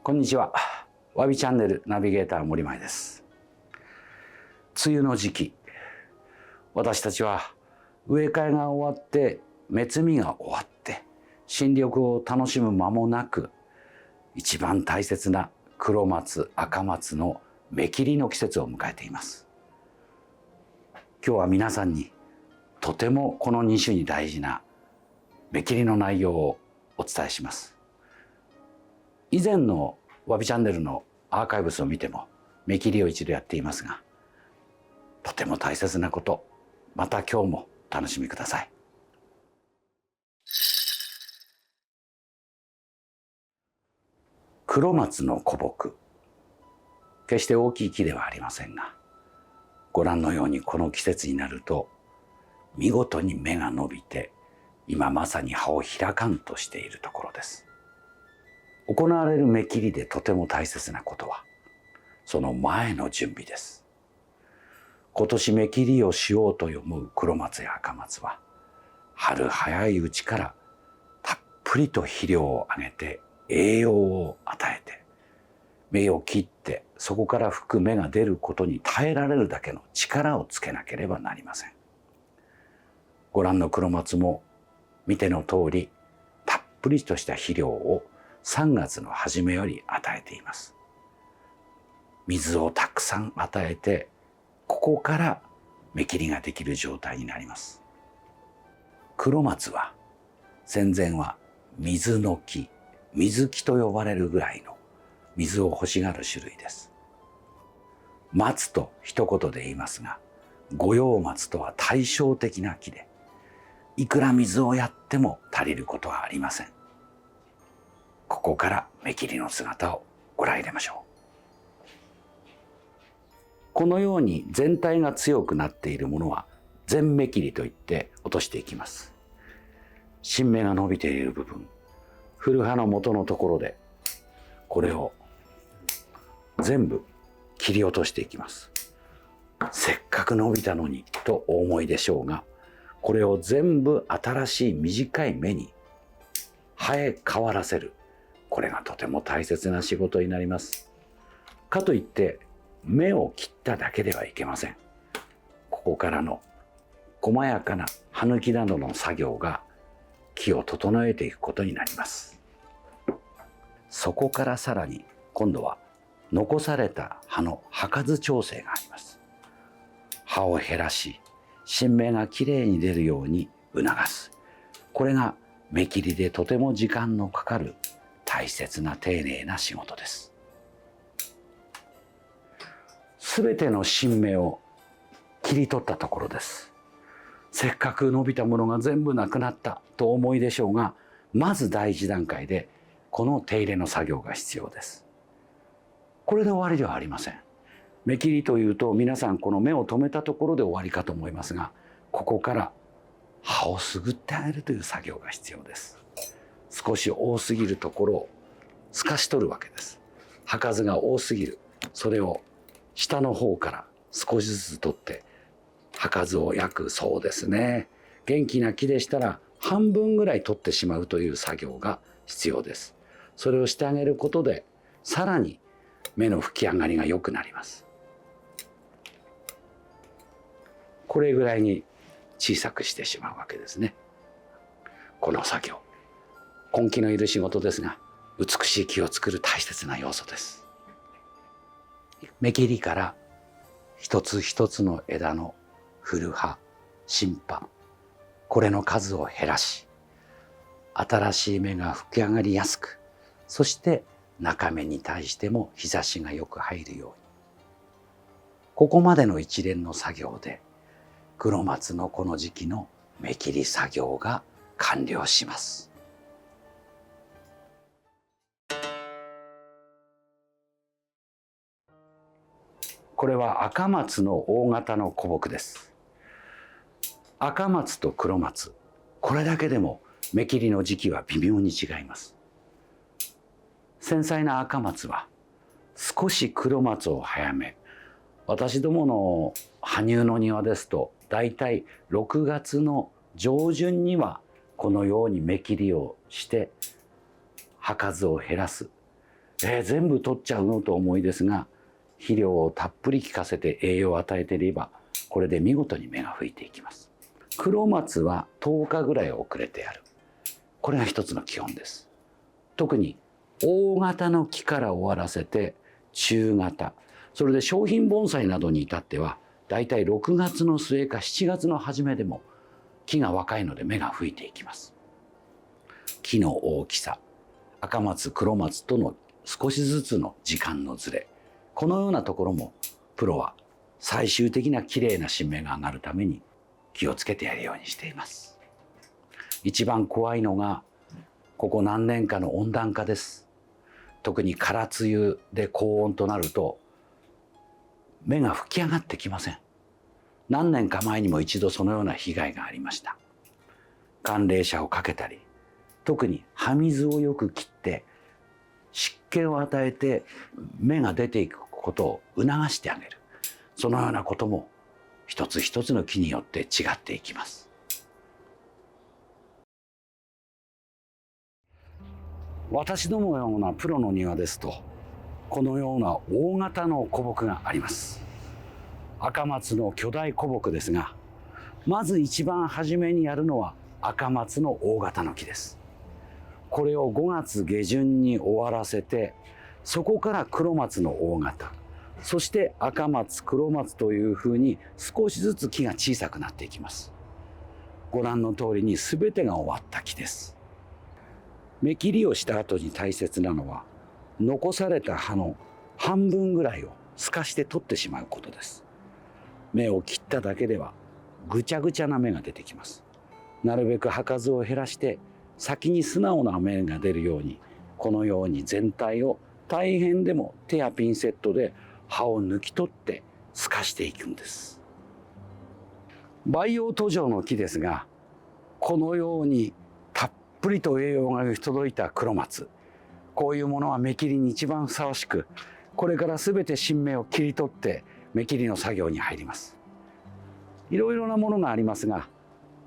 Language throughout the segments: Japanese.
こんにちは。わびチャンネルナビゲーター森前です。梅雨の時期、私たちは植え替えが終わって芽摘みが終わって新緑を楽しむ間もなく、一番大切な黒松、赤松の芽切りの季節を迎えています。今日は皆さんにとてもこの2種に大事な芽切りの内容をお伝えします。以前のわびチャンネルのアーカイブスを見ても芽切りを一度やっていますが、とても大切なこと、また今日も楽しみください。黒松の古木、決して大きい木ではありませんが、ご覧のようにこの季節になると見事に芽が伸びて、今まさに葉を開かんとしているところです。行われる芽切りでとても大切なことは、その前の準備です。今年芽切りをしようと思う黒松や赤松は、春早いうちからたっぷりと肥料をあげて栄養を与えて、芽を切ってそこから吹く芽が出ることに耐えられるだけの力をつけなければなりません。ご覧の黒松も見ての通り、たっぷりとした肥料を3月の初めより与えています。水をたくさん与えて、ここから芽切りができる状態になります。黒松は戦前は水の木、水木と呼ばれるぐらいの水を欲しがる種類です。松と一言で言いますが、五葉松とは対照的な木で、いくら水をやっても足りることはありません。ここから芽切りの姿をご覧入れましょう。このように全体が強くなっているものは全芽切りといって落としていきます。新芽が伸びている部分、古葉の元のところでこれを全部切り落としていきます。せっかく伸びたのにとお思いでしょうが、これを全部新しい短い芽に生え変わらせる、これがとても大切な仕事になります。かといって芽を切っただけではいけません。ここからの細やかな葉抜きなどの作業が木を整えていくことになります。そこからさらに今度は残された葉の葉数調整があります。葉を減らし、新芽がきれいに出るように促す。これが芽切りでとても時間のかかる大切な丁寧な仕事です。すべての新芽を切り取ったところです。せっかく伸びたものが全部なくなったとお思いでしょうが、まず第一段階でこの手入れの作業が必要です。これで終わりではありません。芽切りというと皆さんこの芽を止めたところで終わりかと思いますが、ここから葉をすぐってあげるという作業が必要です。少し多すぎるところを透かし取るわけです。葉数が多すぎる、それを下の方から少しずつ取って、葉数を約、そうですね、元気な木でしたら半分ぐらい取ってしまうという作業が必要です。それをしてあげることでさらに芽の吹き上がりが良くなります。これぐらいに小さくしてしまうわけですね。この作業、根気のいる仕事ですが、美しい木を作る大切な要素です。芽切りから一つ一つの枝の古葉、新葉、これの数を減らし、新しい芽が吹き上がりやすく、そして中芽に対しても日差しがよく入るように、ここまでの一連の作業で黒松のこの時期の芽切り作業が完了します。これは赤松の大型の古木です。赤松と黒松、これだけでも芽切りの時期は微妙に違います。繊細な赤松は少し黒松を早め、私どもの羽生の庭ですとだいたい6月の上旬にはこのように芽切りをして葉数を減らす、全部取っちゃうのとお思いですが、肥料をたっぷり効かせて栄養を与えていれば、これで見事に芽が吹いていきます。黒松は10日ぐらい遅れてやる。これが一つの基本です。特に大型の木から終わらせて中型、それで商品盆栽などに至ってはだいたい6月の末か7月の初めでも木が若いので芽が吹いていきます。木の大きさ、赤松黒松との少しずつの時間のずれ、このようなところもプロは最終的なきれいな新芽が上がるために気をつけてやるようにしています。一番怖いのがここ何年かの温暖化です。特に空梅雨で高温となると芽が吹き上がってきません。何年か前にも一度そのような被害がありました。寒冷車をかけたり、特に葉水をよく切って湿気を与えて芽が出ていくことを促してあげる、そのようなことも一つ一つの木によって違っていきます。私どものようなプロの庭ですと、このような大型の古木があります。赤松の巨大古木ですが、まず一番初めにやるのは赤松の大型の木です。これを5月下旬に終わらせて、そこから黒松の大型、そして赤松黒松というふうに少しずつ木が小さくなっていきます。ご覧の通りに全てが終わった木です。芽切りをした後に大切なのは、残された葉の半分ぐらいを透かして取ってしまうことです。芽を切っただけではぐちゃぐちゃな芽が出てきます。なるべく葉数を減らして先に素直な芽が出るように、このように全体を大変でも手やピンセットで葉を抜き取って透かしていくんです。培養土壌の木ですが、このようにたっぷりと栄養が行き届いた黒松、こういうものは芽切りに一番ふさわしく、これから全て新芽を切り取って芽切りの作業に入ります。いろいろなものがありますが、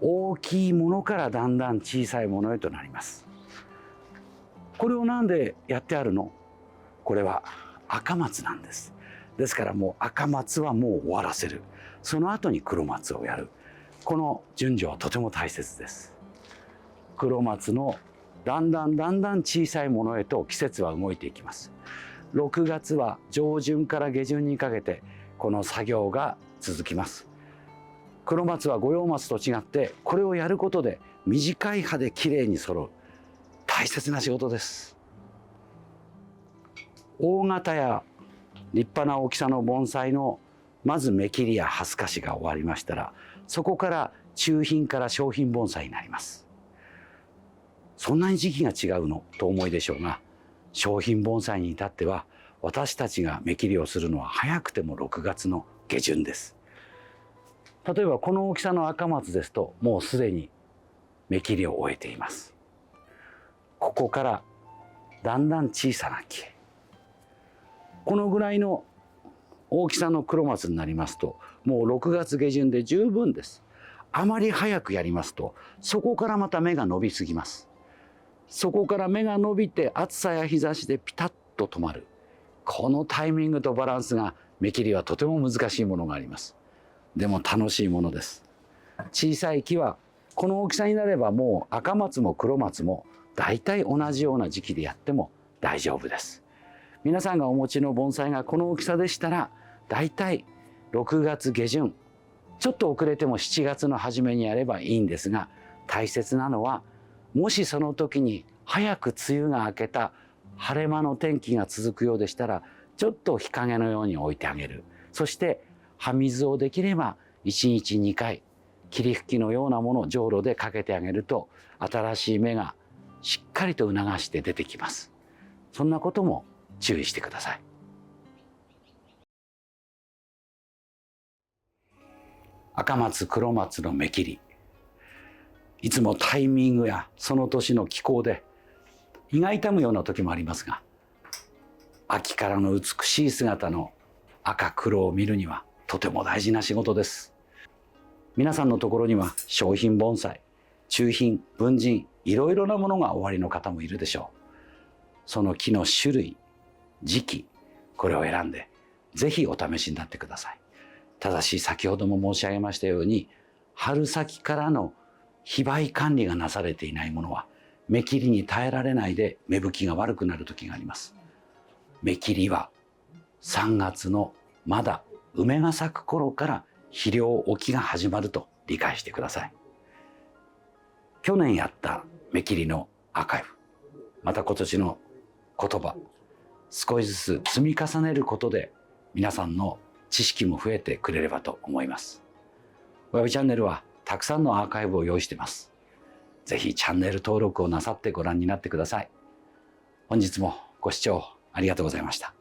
大きいものからだんだん小さいものへとなります。これをなんでやってあるの？これは赤松なんです。ですからもう赤松はもう終わらせる。その後に黒松をやる。この順序はとても大切です。黒松のだんだん小さいものへと季節は動いていきます。6月は上旬から下旬にかけてこの作業が続きます。黒松は五葉松と違って、これをやることで短い葉できれいに揃う大切な仕事です。大型や立派な大きさの盆栽のまず芽切りや葉透かしが終わりましたら、そこから中品から商品盆栽になります。そんなに時期が違うのとお思いでしょうが、商品盆栽に至っては私たちが芽切りをするのは早くても6月の下旬です。例えばこの大きさの赤松ですと、もうすでに芽切りを終えています。ここからだんだん小さな木へ、このぐらいの大きさの黒松になりますと、もう6月下旬で十分です。あまり早くやりますと、そこからまた芽が伸びすぎます。そこから芽が伸びて暑さや日差しでピタッと止まる。このタイミングとバランスが芽切りはとても難しいものがあります。でも楽しいものです。小さい木はこの大きさになれば、もう赤松も黒松もだいたい同じような時期でやっても大丈夫です。皆さんがお持ちの盆栽がこの大きさでしたら、だいたい6月下旬、ちょっと遅れても7月の初めにやればいいんですが、大切なのは、もしその時に早く梅雨が明けた晴れ間の天気が続くようでしたら、ちょっと日陰のように置いてあげる。そして葉水をできれば1日2回霧吹きのようなものをじょうろでかけてあげると、新しい芽がしっかりと促して出てきます。そんなことも注意してください。赤松黒松の芽切り、いつもタイミングやその年の気候で胃が痛むような時もありますが、秋からの美しい姿の赤黒を見るにはとても大事な仕事です。皆さんのところには商品盆栽、中品、文人、いろいろなものがおありの方もいるでしょう。その木の種類、時期、これを選んでぜひお試しになってください。ただし先ほども申し上げましたように、春先からの非売管理がなされていないものは芽切りに耐えられないで芽吹きが悪くなる時があります。芽切りは3月のまだ梅が咲く頃から肥料置きが始まると理解してください。去年やった芽切りのアーカイブ、また今年の言葉、少しずつ積み重ねることで皆さんの知識も増えてくれればと思います。親父チャンネルはたくさんのアーカイブを用意しています。ぜひチャンネル登録をなさってご覧になってください。本日もご視聴ありがとうございました。